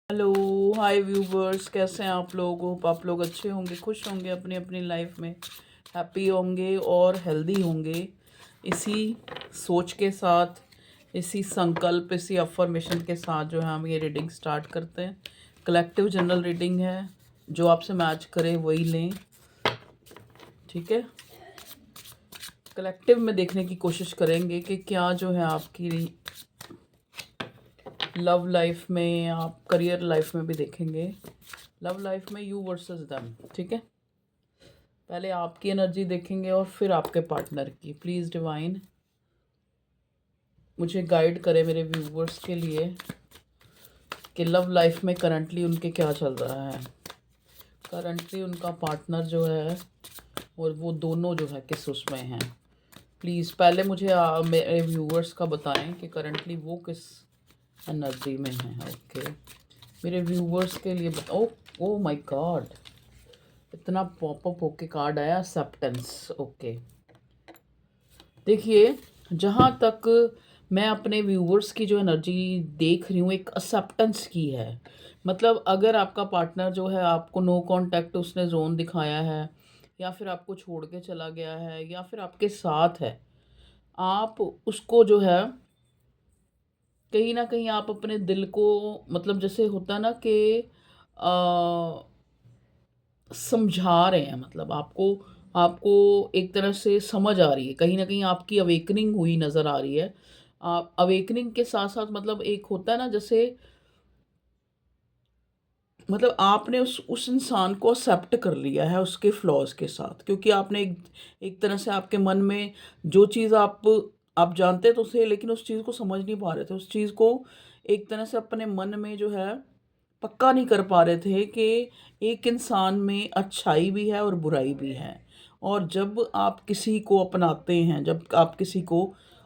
Hello. हाय viewers, कैसे हैं आप लोग? होप आप लोग अच्छे होंगे, खुश होंगे, अपनी अपनी लाइफ में हैप्पी होंगे और हेल्दी होंगे। इसी सोच के साथ, इसी संकल्प, इसी अफर्मेशन के साथ जो है हम ये रीडिंग स्टार्ट करते हैं। कलेक्टिव जनरल रीडिंग है, जो आपसे मैच करे वही लें, ठीक है। कलेक्टिव में देखने की कोशिश करेंगे कि क्या जो है आपकी लव लाइफ में, आप करियर लाइफ में भी देखेंगे। लव लाइफ में यू वर्सेस देम, ठीक है। पहले आपकी एनर्जी देखेंगे और फिर आपके पार्टनर की। प्लीज़ डिवाइन मुझे गाइड करें मेरे व्यूवर्स के लिए कि लव लाइफ में करंटली उनके क्या चल रहा है। करंटली उनका पार्टनर जो है और वो दोनों जो है किस उसमें हैं। प्लीज़ पहले मुझे मेरे व्यूवर्स का बताएं कि करंटली वो किस एनर्जी में हैं। ओके, मेरे व्यूवर्स के लिए ओ ओ माय गॉड, इतना पॉपअप होके कार्ड आया, एक्सेप्टेंस। ओके, देखिए, जहाँ तक मैं अपने व्यूवर्स की जो एनर्जी देख रही हूँ, एक एक्सेप्टेंस की है। मतलब अगर आपका पार्टनर जो है आपको नो कांटेक्ट उसने जोन दिखाया है, या फिर आपको छोड़ के चला गया है, या फिर आपके साथ है, आप उसको जो है कहीं ना कहीं आप अपने दिल को, मतलब जैसे होता है ना कि समझा रहे हैं। मतलब आपको आपको एक तरह से समझ आ रही है, कहीं ना कहीं आपकी अवेकनिंग हुई नज़र आ रही है। आप अवेकनिंग के साथ साथ, मतलब एक होता है ना जैसे, मतलब आपने उस इंसान को एक्सेप्ट कर लिया है उसके फ्लॉज के साथ, क्योंकि आपने एक तरह से आपके मन में जो चीज़ आप जानते तो थे, लेकिन उस चीज़ को समझ नहीं पा रहे थे। उस चीज़ को एक तरह से अपने मन में जो है पक्का नहीं कर पा रहे थे कि एक इंसान में अच्छाई भी है और बुराई भी है। और जब आप किसी को अपनाते हैं, जब आप किसी को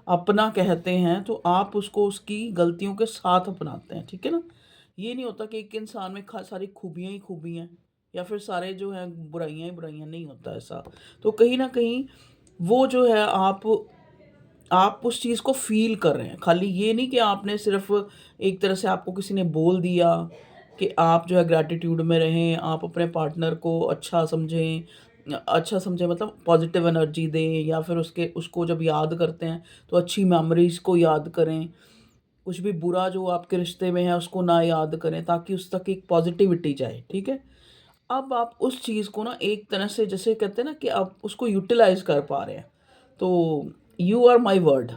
अपना कहते हैं, तो आप उसको उसकी गलतियों के साथ अपनाते हैं, ठीक है ना। ये नहीं होता कि एक इंसान में सारी खूबियाँ ही खूबियाँ हैं, या फिर सारे जो हैं बुराइयाँ ही बुराइयाँ, नहीं होता ऐसा। तो कहीं ना कहीं वो जो है आप उस चीज़ को फ़ील कर रहे हैं। खाली ये नहीं कि आपने सिर्फ़ एक तरह से आपको किसी ने बोल दिया कि आप जो है ग्रैटिट्यूड में रहें, आप अपने पार्टनर को अच्छा समझें, मतलब पॉजिटिव एनर्जी दें, या फिर उसको जब याद करते हैं तो अच्छी मेमोरीज़ को याद करें। कुछ भी बुरा जो आपके रिश्ते में है उसको ना याद करें, ताकि उस तक एक पॉजिटिविटी जाए, ठीक है। अब आप उस चीज़ को ना एक तरह से, जैसे कहते हैं ना कि आप उसको यूटिलाइज़ कर पा रहे हैं। तो यू आर माई वर्ड।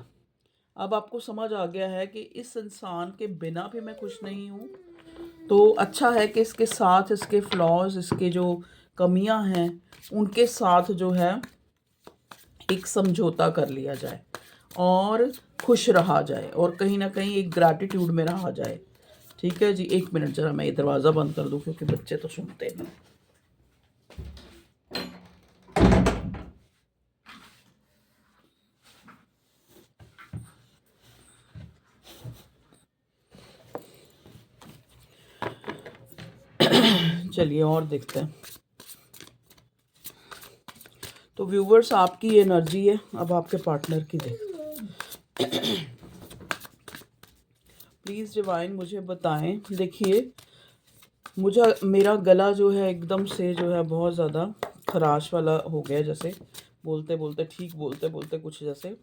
अब आपको समझ आ गया है कि इस इंसान के बिना भी मैं खुश नहीं हूँ। तो अच्छा है कि इसके साथ इसके फ्लॉज, इसके जो कमियां हैं, उनके साथ जो है एक समझौता कर लिया जाए और खुश रहा जाए, और कहीं ना कहीं एक ग्रैटिट्यूड में रहा जाए। ठीक है जी, एक मिनट ज़रा मैं ये दरवाज़ा बंद कर दूं, क्योंकि बच्चे तो सुनते हैं। चलिए और देखते हैं। तो व्यूवर्स, आपकी एनर्जी है, अब आपके पार्टनर की देख। प्लीज़ डिवाइन मुझे बताएं। देखिए, मुझे मेरा गला जो है एकदम से जो है बहुत ज़्यादा खराश वाला हो गया, जैसे बोलते बोलते, ठीक बोलते बोलते कुछ जैसे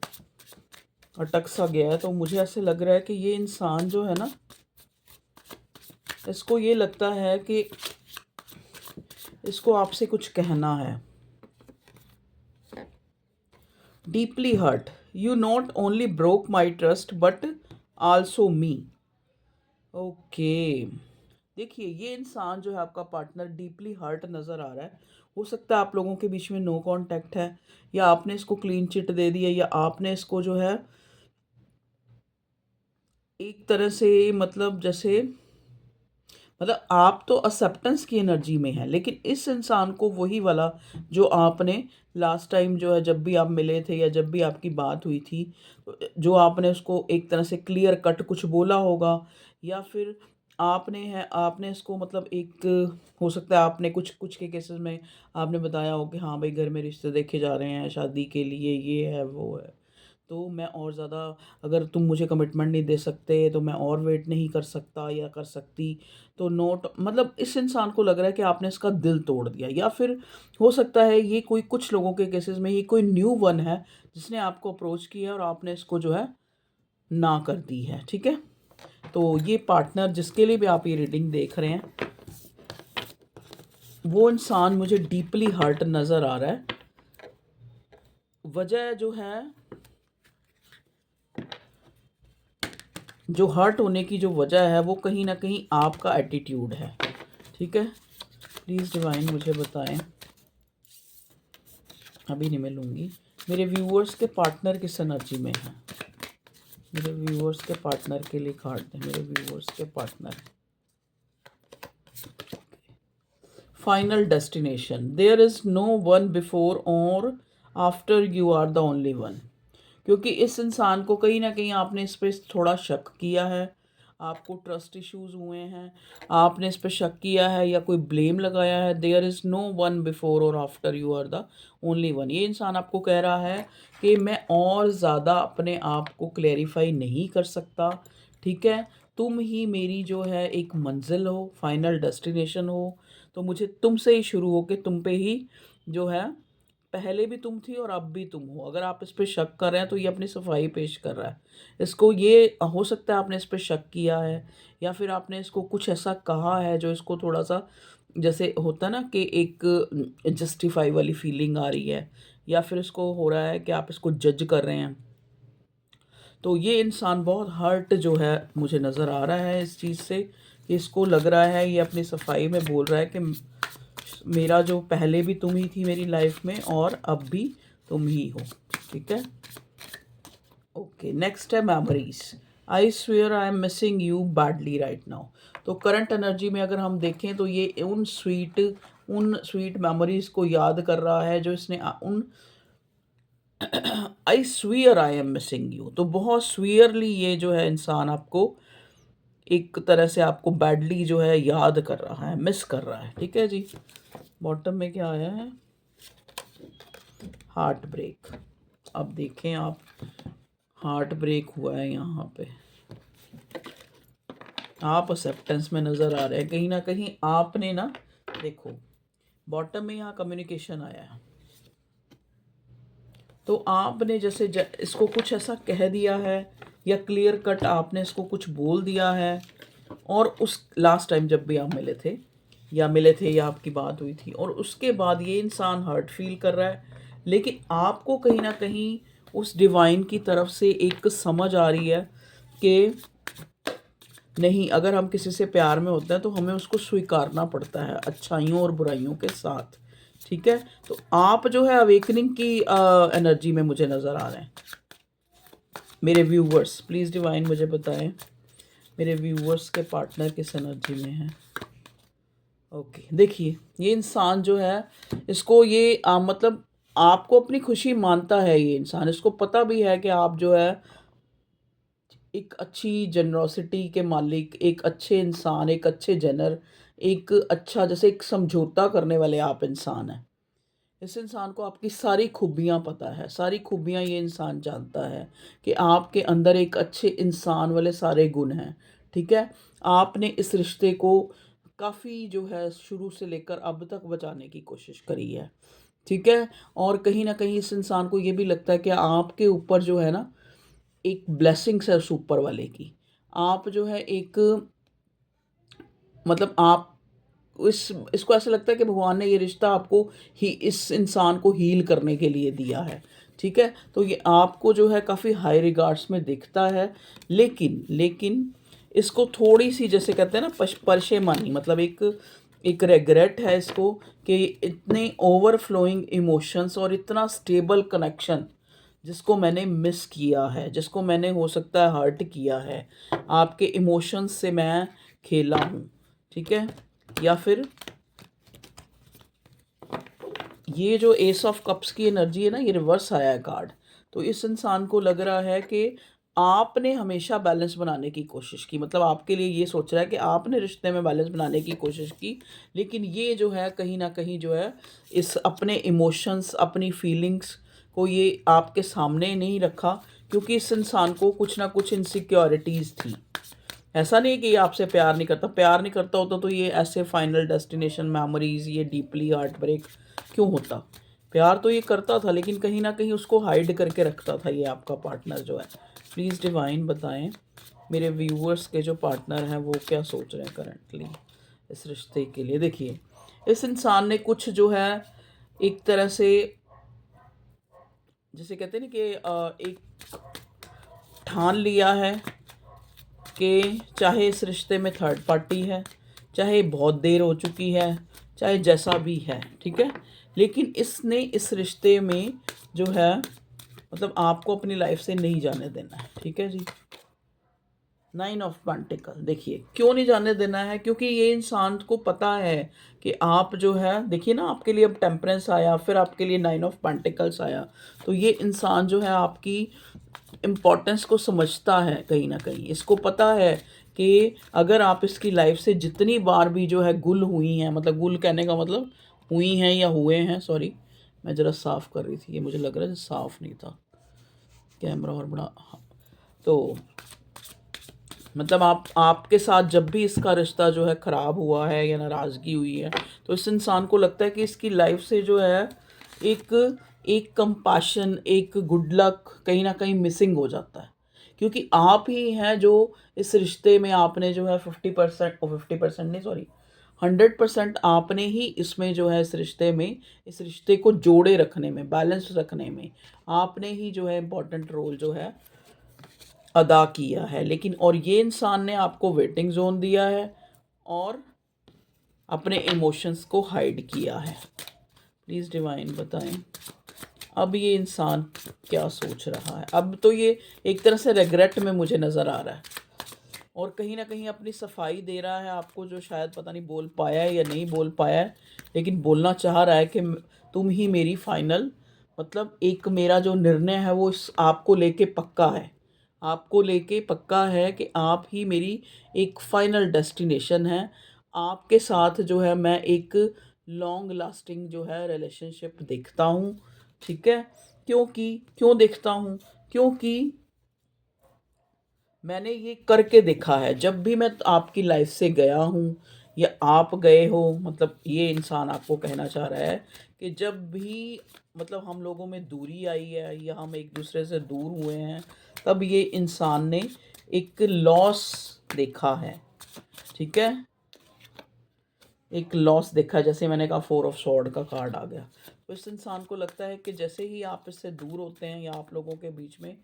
अटक सा गया है। तो मुझे ऐसे लग रहा है कि ये इंसान जो है ना, इसको ये लगता है कि इसको आपसे कुछ कहना है। Deeply hurt, you not only broke my trust but also me. Okay, देखिए, ये इंसान जो है आपका पार्टनर डीपली हर्ट नज़र आ रहा है। हो सकता है आप लोगों के बीच में नो कांटेक्ट है, या आपने इसको क्लीन चिट दे दिया, या आपने इसको जो है एक तरह से, मतलब जैसे, मतलब आप तो एक्सेप्टेंस की एनर्जी में है, लेकिन इस इंसान को वही वाला जो आपने लास्ट टाइम जो है, जब भी आप मिले थे या जब भी आपकी बात हुई थी, जो आपने उसको एक तरह से क्लियर कट कुछ बोला होगा, या फिर आपने इसको, मतलब एक, हो सकता है आपने कुछ कुछ के केसेस में आपने बताया हो कि हाँ भाई, घर में रिश्ते देखे जा रहे हैं शादी के लिए, ये है वो है। तो मैं और ज़्यादा, अगर तुम मुझे कमिटमेंट नहीं दे सकते तो मैं और वेट नहीं कर सकता या कर सकती। तो नोट मतलब इस इंसान को लग रहा है कि आपने इसका दिल तोड़ दिया, या फिर हो सकता है ये कोई, कुछ लोगों के केसेस में ये कोई न्यू वन है जिसने आपको अप्रोच किया और आपने इसको जो है ना कर दी है। ठीक है, तो ये पार्टनर जिसके लिए भी आप ये रीडिंग देख रहे हैं, वो इंसान मुझे डीपली हर्ट नज़र आ रहा है। वजह जो है, जो हर्ट होने की जो वजह है वो कहीं ना कहीं आपका एटीट्यूड है। ठीक है, प्लीज़ डिवाइन मुझे बताएं। अभी नहीं मैं लूँगी। मेरे व्यूअर्स के पार्टनर किस एनर्जी में है? मेरे व्यूअर्स के पार्टनर के लिए कार्ड दें। मेरे व्यूअर्स के partner, final destination, there is no one before और after, you are the only one. क्योंकि इस इंसान को कहीं ना कहीं आपने इस पर थोड़ा शक किया है, आपको ट्रस्ट इश्यूज हुए हैं, आपने इस पर शक किया है या कोई ब्लेम लगाया है। There is no one before और after, you are the only one. ये इंसान आपको कह रहा है कि मैं और ज़्यादा अपने आप को क्लेरिफाई नहीं कर सकता। ठीक है, तुम ही मेरी जो है एक मंजिल हो, फाइनल डेस्टिनेशन हो। तो मुझे तुमसे ही शुरू हो के तुम पे ही जो है, पहले भी तुम थी और अब भी तुम हो। अगर आप इस पे शक कर रहे हैं तो ये अपनी सफाई पेश कर रहा है। इसको ये हो सकता है आपने इस पे शक किया है, या फिर आपने इसको कुछ ऐसा कहा है जो इसको थोड़ा सा, जैसे होता है ना कि एक जस्टिफाई वाली फीलिंग आ रही है, या फिर इसको हो रहा है कि आप इसको जज कर रहे हैं। तो ये इंसान बहुत हर्ट जो है मुझे नज़र आ रहा है इस चीज़ से, कि इसको लग रहा है, ये अपनी सफाई में बोल रहा है कि मेरा जो पहले भी तुम ही थी मेरी लाइफ में और अब भी तुम ही हो। ठीक है, ओके। नेक्स्ट है memories. I swear I am missing you badly right now. तो करंट एनर्जी में अगर हम देखें तो ये उन स्वीट मेमोरीज को याद कर रहा है जो इसने उन I swear I am missing you. तो बहुत स्वीयरली ये जो है इंसान आपको एक तरह से आपको बैडली जो है याद कर रहा है, मिस कर रहा है। ठीक है जी, बॉटम में क्या आया है? Heart break. अब देखें आप, हार्ट ब्रेक हुआ है यहाँ पे, आप एक्सेप्टेंस में नज़र आ रहे हैं कहीं ना कहीं। आपने ना, देखो बॉटम में यहाँ कम्युनिकेशन आया है, तो आपने जैसे इसको कुछ ऐसा कह दिया है या क्लियर कट आपने इसको कुछ बोल दिया है, और उस लास्ट टाइम जब भी आप मिले थे या आपकी बात हुई थी, और उसके बाद ये इंसान हर्ट फील कर रहा है। लेकिन आपको कहीं ना कहीं उस डिवाइन की तरफ से एक समझ आ रही है कि नहीं, अगर हम किसी से प्यार में होते हैं तो हमें उसको स्वीकारना पड़ता है अच्छाइयों और बुराइयों के साथ। ठीक है, तो आप जो है अवेकनिंग की एनर्जी में मुझे नज़र आ रहे हैं। मेरे व्यूवर्स प्लीज़ डिवाइन मुझे बताएं, मेरे व्यूवर्स के पार्टनर किस एनर्जी में है? ओके, देखिए ये इंसान जो है, इसको ये मतलब आपको अपनी खुशी मानता है ये इंसान। इसको पता भी है कि आप जो है एक अच्छी जनरोसिटी के मालिक, एक अच्छे इंसान, एक अच्छे जनर, एक अच्छा जैसे एक समझौता करने वाले आप इंसान हैं। इस इंसान को आपकी सारी खूबियाँ पता है, सारी खूबियाँ ये इंसान जानता है कि आपके अंदर एक अच्छे इंसान वाले सारे गुण हैं। ठीक है, आपने इस रिश्ते को काफ़ी जो है शुरू से लेकर अब तक बचाने की कोशिश करी है। ठीक है, और कहीं ना कहीं इस इंसान को ये भी लगता है कि आपके ऊपर जो है ना एक ब्लेसिंग्स है उस ऊपर वाले की। आप जो है एक, मतलब आप इसको ऐसा लगता है कि भगवान ने ये रिश्ता आपको ही, इस इंसान को हील करने के लिए दिया है। ठीक है, तो ये आपको जो है काफ़ी हाई रिगार्ड्स में दिखता है। लेकिन इसको थोड़ी सी, जैसे कहते हैं ना, परेशानी, मतलब एक रेग्रेट है इसको कि इतने ओवरफ्लोइंग इमोशंस और इतना स्टेबल कनेक्शन जिसको मैंने मिस किया है, जिसको मैंने हो सकता है हर्ट किया है, आपके इमोशंस से मैं खेला हूँ। ठीक है, या फिर ये जो एस ऑफ कप्स की एनर्जी है ना, ये रिवर्स आया है कार्ड। तो इस इंसान को लग रहा है कि आपने हमेशा बैलेंस बनाने की कोशिश की, मतलब आपके लिए ये सोच रहा है कि आपने रिश्ते में बैलेंस बनाने की कोशिश की, लेकिन ये जो है कहीं ना कहीं जो है इस अपने इमोशंस, अपनी फीलिंग्स को ये आपके सामने नहीं रखा, क्योंकि इस इंसान को कुछ ना कुछ इनसिक्योरिटीज़ थी। ऐसा नहीं है कि ये आपसे प्यार नहीं करता, प्यार नहीं करता होता तो ये ऐसे फाइनल डेस्टिनेशन मेमोरीज, ये डीपली हार्ट ब्रेक क्यों होता। प्यार तो ये करता था, लेकिन कहीं ना कहीं उसको हाइड करके रखता था ये आपका पार्टनर जो है। प्लीज़ डिवाइन बताएं मेरे व्यूअर्स के जो पार्टनर हैं वो क्या सोच रहे हैं करंटली इस रिश्ते के लिए। देखिए, इस इंसान ने कुछ जो है एक तरह से, जिसे कहते हैं ना कि एक ठान लिया है कि चाहे इस रिश्ते में थर्ड पार्टी है, चाहे बहुत देर हो चुकी है, चाहे जैसा भी है, ठीक है, लेकिन इसने इस रिश्ते में जो है मतलब आपको अपनी लाइफ से नहीं जाने देना है, ठीक है जी। 9 ऑफ पेंटिकल, देखिए क्यों नहीं जाने देना है, क्योंकि ये इंसान को पता है कि आप जो है, देखिए ना, आपके लिए अब टेम्परेंस आया, फिर आपके लिए 9 ऑफ पेंटिकल्स आया। तो ये इंसान जो है आपकी इम्पोर्टेंस को समझता है कहीं ना कहीं। इसको पता है कि अगर आप इसकी लाइफ से जितनी बार भी जो है गुल हुई हैं, मतलब गुल कहने का मतलब हुई हैं या हुए हैं, सॉरी मैं ज़रा साफ़ कर रही थी, ये मुझे लग रहा है साफ़ नहीं था कैमरा और बड़ा, हाँ। तो मतलब आपके साथ जब भी इसका रिश्ता जो है ख़राब हुआ है या नाराज़गी हुई है, तो इस इंसान को लगता है कि इसकी लाइफ से जो है एक एक कंपैशन, एक गुड लक कहीं ना कहीं मिसिंग हो जाता है। क्योंकि आप ही हैं जो इस रिश्ते में, आपने जो है 50%, और 50% नहीं, सॉरी 100% आपने ही इसमें जो है इस रिश्ते में, इस रिश्ते को जोड़े रखने में, बैलेंस रखने में आपने ही जो है इम्पोर्टेंट रोल जो है अदा किया है। लेकिन और ये इंसान ने आपको वेटिंग जोन दिया है और अपने इमोशंस को हाइड किया है। प्लीज़ डिवाइन बताएं अब ये इंसान क्या सोच रहा है। अब तो ये एक तरह से रिग्रेट में मुझे नज़र आ रहा है, और कहीं ना कहीं अपनी सफाई दे रहा है आपको, जो शायद पता नहीं बोल पाया है या नहीं बोल पाया है, लेकिन बोलना चाह रहा है कि तुम ही मेरी फाइनल, मतलब एक मेरा जो निर्णय है वो इस आपको लेके पक्का है, आपको लेके पक्का है कि आप ही मेरी एक फाइनल डेस्टिनेशन है। आपके साथ जो है मैं एक लॉन्ग लास्टिंग जो है रिलेशनशिप देखता हूँ, ठीक है। क्योंकि क्यों देखता हूँ, क्योंकि मैंने ये करके देखा है। जब भी मैं आपकी लाइफ से गया हूँ या आप गए हो, मतलब ये इंसान आपको कहना चाह रहा है कि जब भी मतलब हम लोगों में दूरी आई है या हम एक दूसरे से दूर हुए हैं, तब ये इंसान ने एक लॉस देखा है, ठीक है, एक लॉस देखा है। जैसे मैंने कहा 4 ऑफ सॉर्ड का कार्ड आ गया, तो इस इंसान को लगता है कि जैसे ही आप इससे दूर होते हैं या आप लोगों के बीच में,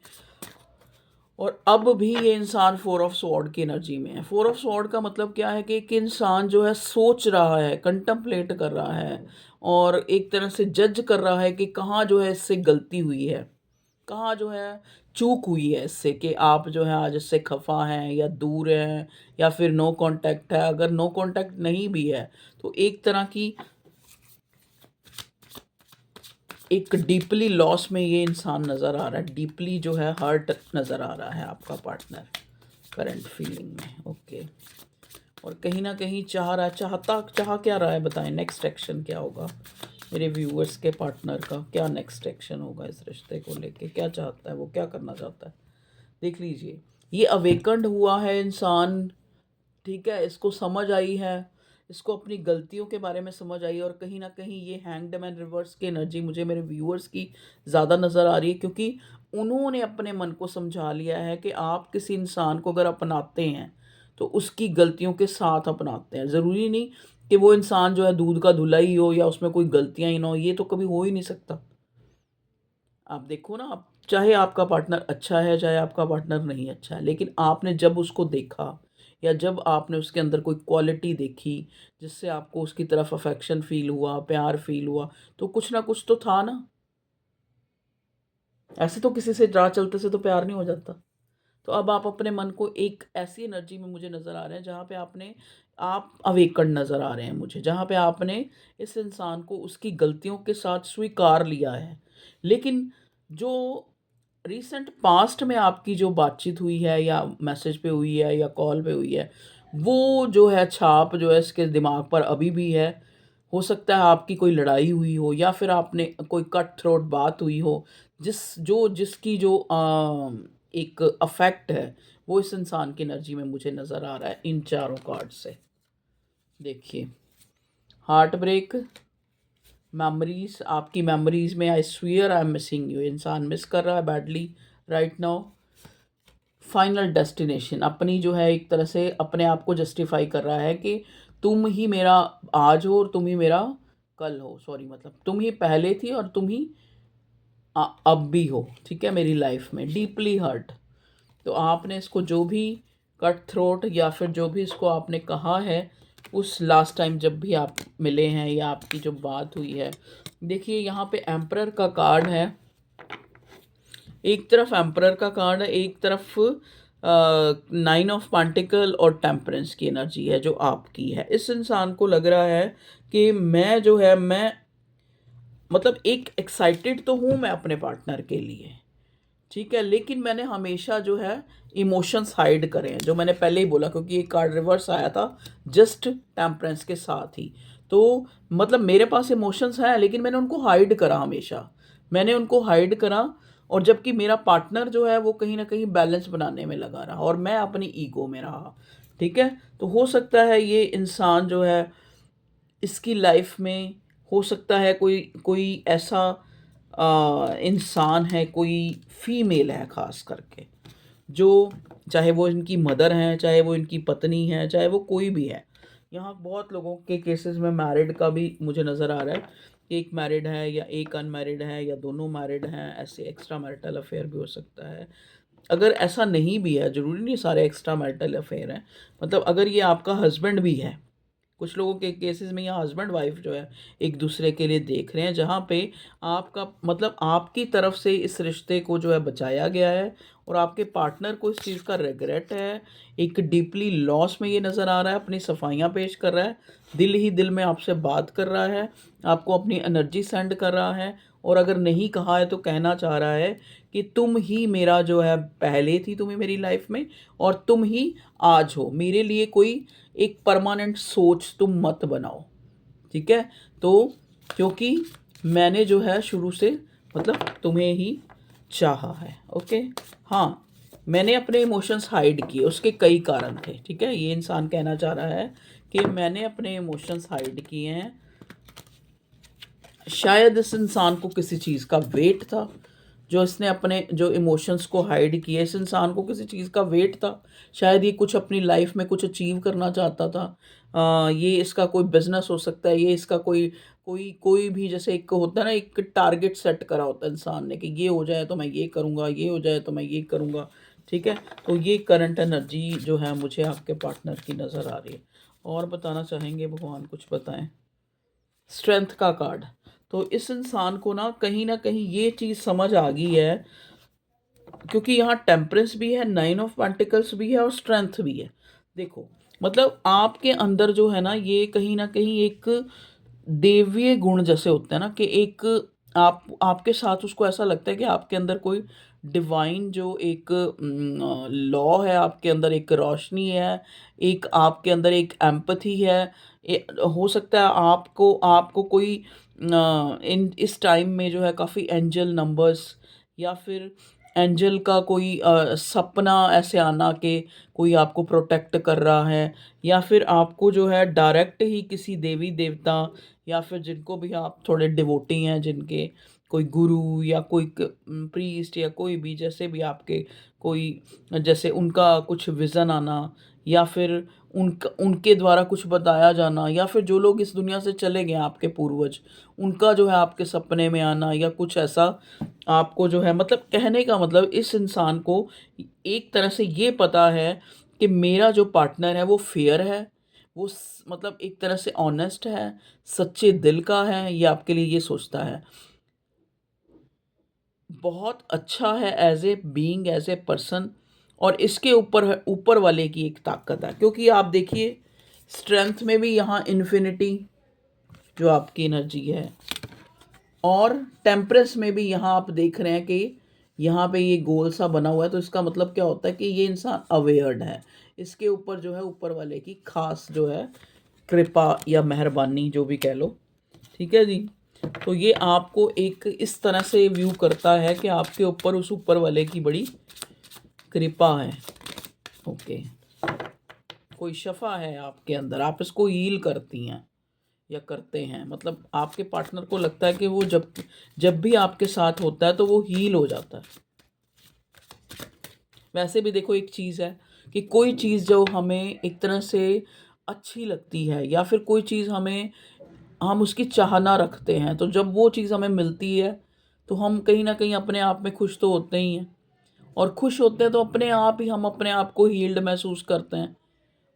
और अब भी ये इंसान 4 ऑफ स्वॉर्ड की एनर्जी में है। 4 ऑफ स्वॉर्ड का मतलब क्या है कि एक इंसान जो है सोच रहा है, कंटम्पलेट कर रहा है, और एक तरह से जज कर रहा है कि कहाँ जो है इससे गलती हुई है, कहाँ जो है चूक हुई है इससे, कि आप जो है आज इससे खफा हैं या दूर हैं या फिर नो कांटेक्ट है। अगर नो कांटेक्ट नहीं भी है तो एक तरह की एक डीपली लॉस में ये इंसान नज़र आ रहा है, डीपली जो है हर्ट नज़र आ रहा है आपका पार्टनर करंट फीलिंग में, ओके। और कहीं ना कहीं चाह क्या रहा है, बताएं नेक्स्ट एक्शन क्या होगा मेरे व्यूअर्स के पार्टनर का, क्या नेक्स्ट एक्शन होगा इस रिश्ते को लेके, क्या चाहता है वो, क्या करना चाहता है। देख लीजिए, ये अवेकंड हुआ है इंसान, ठीक है, इसको समझ आई है, इसको अपनी गलतियों के बारे में समझ आई, और कहीं ना कहीं ये हैंग्ड मैन रिवर्स की एनर्जी मुझे मेरे व्यूअर्स की ज़्यादा नज़र आ रही है, क्योंकि उन्होंने अपने मन को समझा लिया है कि आप किसी इंसान को अगर अपनाते हैं तो उसकी गलतियों के साथ अपनाते हैं। ज़रूरी नहीं कि वो इंसान जो है दूध का धुला ही हो या उसमें कोई गलतियाँ ही ना हो, ये तो कभी हो ही नहीं सकता। आप देखो ना, आप चाहे आपका पार्टनर अच्छा है चाहे आपका पार्टनर नहीं अच्छा है, लेकिन आपने जब उसको देखा या जब आपने उसके अंदर कोई क्वालिटी देखी जिससे आपको उसकी तरफ अफेक्शन फील हुआ, प्यार फील हुआ, तो कुछ ना कुछ तो था ना। ऐसे तो किसी से राह चलते से तो प्यार नहीं हो जाता। तो अब आप अपने मन को एक ऐसी एनर्जी में मुझे नज़र आ रहे हैं जहाँ पे आप अवेकन नज़र आ रहे हैं मुझे, जहाँ पे आपने इस इंसान को उसकी गलतियों के साथ स्वीकार लिया है। लेकिन जो रीसेंट पास्ट में आपकी जो बातचीत हुई है या मैसेज पे हुई है या कॉल पे हुई है, वो जो है छाप जो है इसके दिमाग पर अभी भी है। हो सकता है आपकी कोई लड़ाई हुई हो या फिर आपने कोई कट थ्रोट बात हुई हो, जिसकी जो एक अफेक्ट है वो इस इंसान की एनर्जी में मुझे नज़र आ रहा है इन चारों कार्ड से। देखिए, हार्ट ब्रेक, मेमोरीज, आपकी मेमोरीज में I swear I am missing you, इंसान मिस कर रहा है badly right now. Final destination, अपनी जो है एक तरह से अपने आप को जस्टिफाई कर रहा है कि तुम ही मेरा आज हो और तुम ही मेरा कल हो, सॉरी मतलब तुम ही पहले थी और तुम ही अब भी हो, ठीक है, मेरी लाइफ में। डीपली हर्ट, तो आपने इसको जो भी कट थ्रोट या फिर जो भी इसको आपने कहा है उस लास्ट टाइम जब भी आप मिले हैं या आपकी जो बात हुई है, देखिए यहाँ पे एम्परर का कार्ड है, एक तरफ एम्परर का कार्ड है, एक तरफ 9 ऑफ पेंटिकल और टेम्परेंस की एनर्जी है जो आपकी है। इस इंसान को लग रहा है कि मैं जो है मैं मतलब एक एक्साइटेड तो हूँ मैं अपने पार्टनर के लिए, ठीक है, लेकिन मैंने हमेशा जो है इमोशंस हाइड करे हैं, जो मैंने पहले ही बोला, क्योंकि ये कार्ड रिवर्स आया था जस्ट टेम्परेंस के साथ ही। तो मतलब मेरे पास इमोशंस हैं लेकिन मैंने उनको हाइड करा, हमेशा मैंने उनको हाइड करा, और जबकि मेरा पार्टनर जो है वो कहीं ना कहीं बैलेंस बनाने में लगा रहा और मैं अपनी ईगो में रहा, ठीक है। तो हो सकता है ये इंसान जो है इसकी लाइफ में हो सकता है कोई कोई ऐसा इंसान है, कोई फीमेल है ख़ास करके, जो चाहे वो इनकी मदर हैं, चाहे वो इनकी पत्नी है, चाहे वो कोई भी है। यहाँ बहुत लोगों के केसेस में मैरिड का भी मुझे नज़र आ रहा है, एक मैरिड है या एक अनमैरिड है या दोनों मैरिड हैं, ऐसे एक्स्ट्रा मैरिटल अफेयर भी हो सकता है। अगर ऐसा नहीं भी है, ज़रूरी नहीं सारे एक्स्ट्रा मैरिटल अफेयर हैं, मतलब अगर ये आपका हस्बैंड भी है, कुछ लोगों के केसेस में यहाँ हस्बैंड वाइफ जो है एक दूसरे के लिए देख रहे हैं, जहाँ पे आपका मतलब आपकी तरफ से इस रिश्ते को जो है बचाया गया है और आपके पार्टनर को इस चीज़ का रिग्रेट है, एक डीपली लॉस में ये नज़र आ रहा है, अपनी सफाइयाँ पेश कर रहा है, दिल ही दिल में आपसे बात कर रहा है, आपको अपनी एनर्जी सेंड कर रहा है, और अगर नहीं कहा है तो कहना चाह रहा है कि तुम ही मेरा जो है पहले थी, तुम ही मेरी लाइफ में और तुम ही आज हो, मेरे लिए कोई एक परमानेंट सोच तुम मत बनाओ, ठीक है। तो क्योंकि मैंने जो है शुरू से मतलब तुम्हें ही चाहा है, ओके। हाँ, मैंने अपने इमोशंस हाइड किए, उसके कई कारण थे, ठीक है, ये इंसान कहना चाह रहा है कि मैंने अपने इमोशंस हाइड किए हैं। शायद इस इंसान को किसी चीज़ का वेट था, जो इसने अपने जो इमोशंस को हाइड किए, इस इंसान को किसी चीज़ का वेट था, शायद ये कुछ अपनी लाइफ में कुछ अचीव करना चाहता था। ये इसका कोई बिजनेस हो सकता है, ये इसका कोई कोई कोई भी, जैसे एक होता है ना, एक टारगेट सेट करा होता है इंसान ने कि ये हो जाए तो मैं ये करूँगा, ये हो जाए तो मैं ये करूँगा, ठीक है। तो ये करंट एनर्जी जो है मुझे आपके पार्टनर की नज़र आ रही है। और बताना चाहेंगे भगवान, कुछ बताएं। स्ट्रेंथ का कार्ड, तो इस इंसान को ना कहीं ये चीज़ समझ आ गई है, क्योंकि यहाँ टेम्परेंस भी है, 9 ऑफ पेंटिकल्स भी है और स्ट्रेंथ भी है। देखो, मतलब आपके अंदर जो है ना, ये कहीं ना कहीं एक देवीय गुण जैसे होते हैं ना, कि एक आप आपके साथ उसको ऐसा लगता है कि आपके अंदर कोई डिवाइन जो एक लॉ है, आपके अंदर एक रोशनी है, एक आपके अंदर एक एम्पथी है। हो सकता है आपको आपको कोई इन इस टाइम में जो है काफ़ी एंजल नंबर्स या फिर एंजल का कोई सपना ऐसे आना कि कोई आपको प्रोटेक्ट कर रहा है, या फिर आपको जो है डायरेक्ट ही किसी देवी देवता या फिर जिनको भी आप थोड़े डिवोटी हैं, जिनके कोई गुरु या कोई प्रीस्ट या कोई भी, जैसे भी आपके कोई, जैसे उनका कुछ विज़न आना, या फिर उनके द्वारा कुछ बताया जाना, या फिर जो लोग इस दुनिया से चले गए आपके पूर्वज, उनका जो है आपके सपने में आना, या कुछ ऐसा आपको जो है, मतलब कहने का मतलब इस इंसान को एक तरह से ये पता है कि मेरा जो पार्टनर है वो फेयर है, वो मतलब एक तरह से ऑनेस्ट है, सच्चे दिल का है, ये आपके लिए ये सोचता है, बहुत अच्छा है as a being, as a person. और इसके ऊपर ऊपर वाले की एक ताकत है, क्योंकि आप देखिए स्ट्रेंथ में भी यहाँ इन्फिनिटी जो आपकी एनर्जी है, और टेम्परेंस में भी यहाँ आप देख रहे हैं कि यहाँ पे ये गोल सा बना हुआ है, तो इसका मतलब क्या होता है कि ये इंसान अवेयर्ड है, इसके ऊपर जो है ऊपर वाले की खास जो है कृपा या मेहरबानी जो भी कह लो, ठीक है जी। तो ये आपको एक इस तरह से व्यू करता है कि आपके ऊपर उस ऊपर वाले की बड़ी कृपा है। ओके, कोई शफ़ा है आपके अंदर, आप इसको हील करती हैं या करते हैं। मतलब आपके पार्टनर को लगता है कि वो जब जब भी आपके साथ होता है तो वो हील हो जाता है। वैसे भी देखो एक चीज़ है कि कोई चीज़ जो हमें एक तरह से अच्छी लगती है या फिर कोई चीज़ हम उसकी चाहना रखते हैं, तो जब वो चीज़ हमें मिलती है तो हम कहीं ना कहीं अपने आप में खुश तो होते ही हैं। और खुश होते हैं तो अपने आप ही हम अपने आप को हील्ड महसूस करते हैं।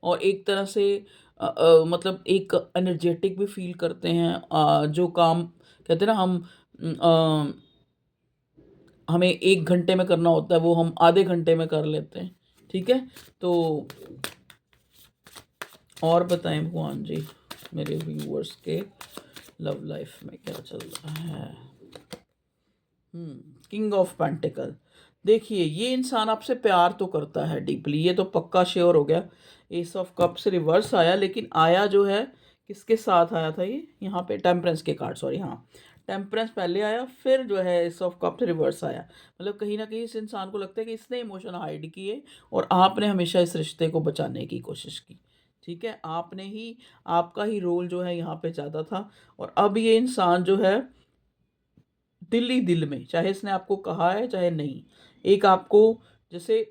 और एक तरह से मतलब एक एनर्जेटिक भी फील करते हैं। जो काम कहते हैं ना हम हमें 1 घंटे में करना होता है वो हम आधे घंटे में कर लेते हैं। ठीक है, तो और बताएं भगवान जी मेरे व्यूअर्स के लव लाइफ में क्या चल रहा है। किंग ऑफ पेंटिकल, देखिए ये इंसान आपसे प्यार तो करता है डीपली, ये तो पक्का श्योर हो गया। एस ऑफ कप्स रिवर्स आया, लेकिन आया जो है किसके साथ आया था, ये यहाँ पे टेम्परेंस के कार्ड, सॉरी हाँ, टेम्परेंस पहले आया फिर जो है एस ऑफ कप्स रिवर्स आया। मतलब कहीं ना कहीं इस इंसान को लगता है कि इसने इमोशन हाइड किए और आपने हमेशा इस रिश्ते को बचाने की कोशिश की। ठीक है, आपने ही, आपका ही रोल जो है यहाँ पे ज़्यादा था। और अब ये इंसान जो है दिल ही दिल में, चाहे इसने आपको कहा है चाहे नहीं, एक आपको जैसे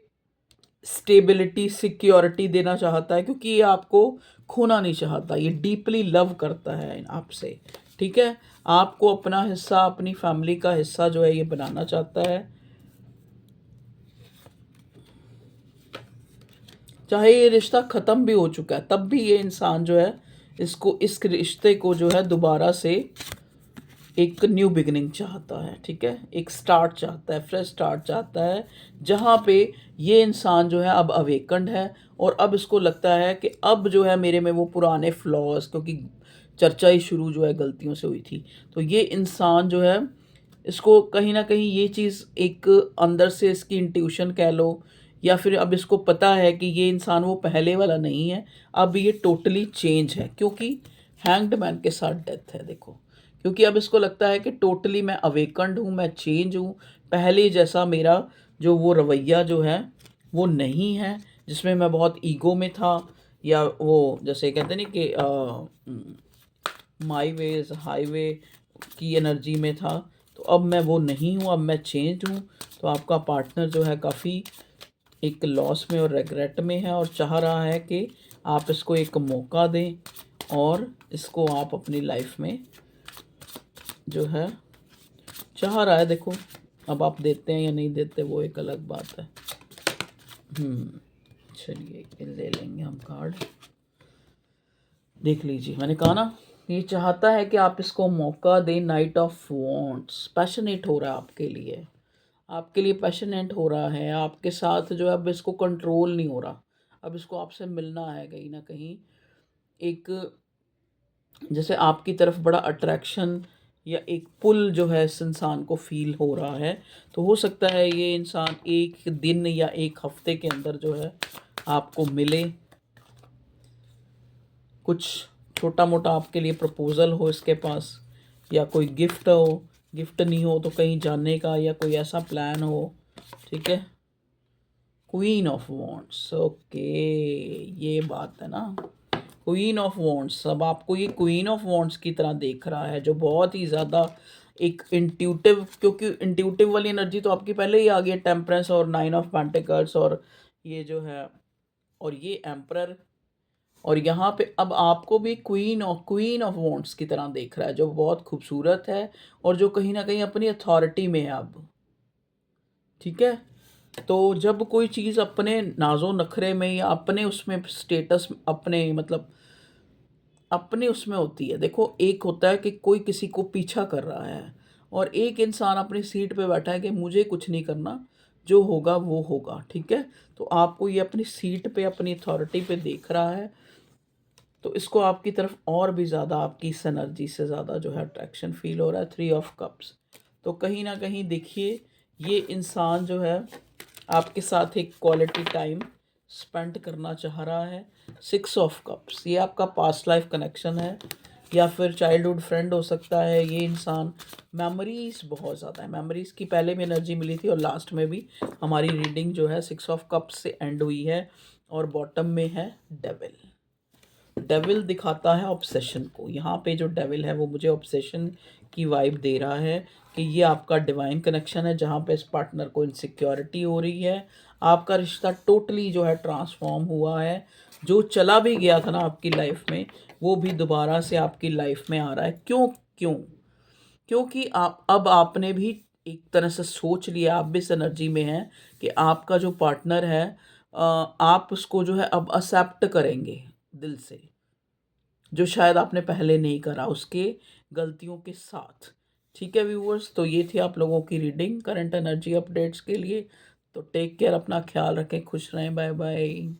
स्टेबिलिटी सिक्योरिटी देना चाहता है, क्योंकि ये आपको खोना नहीं चाहता, ये डीपली लव करता है आपसे। ठीक है, आपको अपना हिस्सा, अपनी फैमिली का हिस्सा जो है ये बनाना चाहता है। चाहे ये रिश्ता ख़त्म भी हो चुका है तब भी ये इंसान जो है इसको, इस रिश्ते को जो है दोबारा से एक न्यू बिगिनिंग चाहता है। ठीक है, एक स्टार्ट चाहता है, फ्रेश स्टार्ट चाहता है, जहाँ पे ये इंसान जो है अब अवेकंड है। और अब इसको लगता है कि अब जो है मेरे में वो पुराने फ्लॉज, क्योंकि चर्चा ही शुरू जो है गलतियों से हुई थी, तो ये इंसान जो है इसको कहीं ना कहीं ये चीज़ एक अंदर से इसकी इंट्यूशन कह लो, या फिर अब इसको पता है कि ये इंसान वो पहले वाला नहीं है, अब ये टोटली चेंज है। क्योंकि हैंग्ड मैन के साथ डेथ है देखो, क्योंकि अब इसको लगता है कि टोटली मैं अवेकंड हूँ, मैं चेंज हूँ, पहले जैसा मेरा जो वो रवैया जो है वो नहीं है, जिसमें मैं बहुत ईगो में था, या वो जैसे कहते नहीं कि माई वेज हाईवे की एनर्जी में था। तो अब मैं वो नहीं हूँ, अब मैं चेंज हूँ। तो आपका पार्टनर जो है काफ़ी एक लॉस में और रेग्रेट में है, और चाह रहा है कि आप इसको एक मौका दें और इसको आप अपनी लाइफ में जो है चाह रहा है। देखो अब आप देते हैं या नहीं देते वो एक अलग बात है। चलिए ये ले लेंगे हम कार्ड, देख लीजिए। मैंने कहा ना, ये चाहता है कि आप इसको मौका दें। नाइट ऑफ वॉन्ट्स, पैशनेट हो रहा है आपके लिए, आपके लिए पैशनेट हो रहा है आपके साथ जो है। अब इसको कंट्रोल नहीं हो रहा, अब इसको आपसे मिलना है कहीं ना कहीं। एक जैसे आपकी तरफ बड़ा अट्रैक्शन या एक पुल जो है इस इंसान को फील हो रहा है। तो हो सकता है ये इंसान एक दिन या एक हफ्ते के अंदर जो है आपको मिले। कुछ छोटा मोटा आपके लिए प्रपोज़ल हो इसके पास, या कोई गिफ्ट हो, गिफ्ट नहीं हो तो कहीं जाने का या कोई ऐसा प्लान हो। ठीक है, क्वीन ऑफ वॉन्ट्स, ओके, ये बात है ना, क्वीन ऑफ वॉन्ट्स। अब आपको ये क्वीन ऑफ वॉन्ट्स की तरह देख रहा है, जो बहुत ही ज़्यादा एक इंट्यूटिव, क्योंकि इंट्यूटिव वाली एनर्जी तो आपकी पहले ही आ गई है, टेम्परेंस और 9 ऑफ पेंटिकल्स और ये जो है, और ये एम्परर। और यहाँ पे अब आपको भी क्वीन ऑफ वॉन्ट्स की तरह देख रहा है, जो बहुत खूबसूरत है और जो कहीं ना कहीं अपनी अथॉरिटी में है अब। ठीक है, तो जब कोई चीज़ अपने नाजो नखरे में या अपने उसमें स्टेटस अपने मतलब अपने उसमें होती है, देखो एक होता है कि कोई किसी को पीछा कर रहा है, और एक इंसान अपनी सीट पे बैठा है कि मुझे कुछ नहीं करना, जो होगा वो होगा। ठीक है, तो आपको ये अपनी सीट पे अपनी अथॉरिटी पे देख रहा है, तो इसको आपकी तरफ और भी ज़्यादा, आपकी इस एनर्जी से ज़्यादा जो है अट्रैक्शन फील हो रहा है। 3 ऑफ कप्स, तो कहीं ना कहीं देखिए ये इंसान जो है आपके साथ एक क्वालिटी टाइम स्पेंड करना चाह रहा है। 6 ऑफ कप्स, ये आपका पास्ट लाइफ कनेक्शन है, या फिर चाइल्डहुड फ्रेंड हो सकता है ये इंसान। मेमोरीज बहुत ज़्यादा है, मेमोरीज की पहले में एनर्जी मिली थी और लास्ट में भी हमारी रीडिंग जो है 6 ऑफ कप्स से एंड हुई है और बॉटम में है डेविल। डेविल दिखाता है ऑब्सेशन को। यहाँ पे जो डेविल है वो मुझे ऑब्सेशन की वाइब दे रहा है कि ये आपका डिवाइन कनेक्शन है जहाँ पे इस पार्टनर को इनसिक्योरिटी हो रही है। आपका रिश्ता टोटली जो है ट्रांसफॉर्म हुआ है। जो चला भी गया था ना आपकी लाइफ में वो भी दोबारा से आपकी लाइफ में आ रहा है। क्यों? क्यों? क्योंकि आप अब आपने भी एक तरह से सोच लिया, आप भी इस एनर्जी में हैं कि आपका जो पार्टनर है आप उसको जो है अब एक्सेप्ट करेंगे दिल से, जो शायद आपने पहले नहीं करा उसके गलतियों के साथ। ठीक है व्यूअर्स, तो ये थी आप लोगों की रीडिंग करंट एनर्जी अपडेट्स के लिए। तो टेक केयर, अपना ख्याल रखें, खुश रहें, बाय बाय।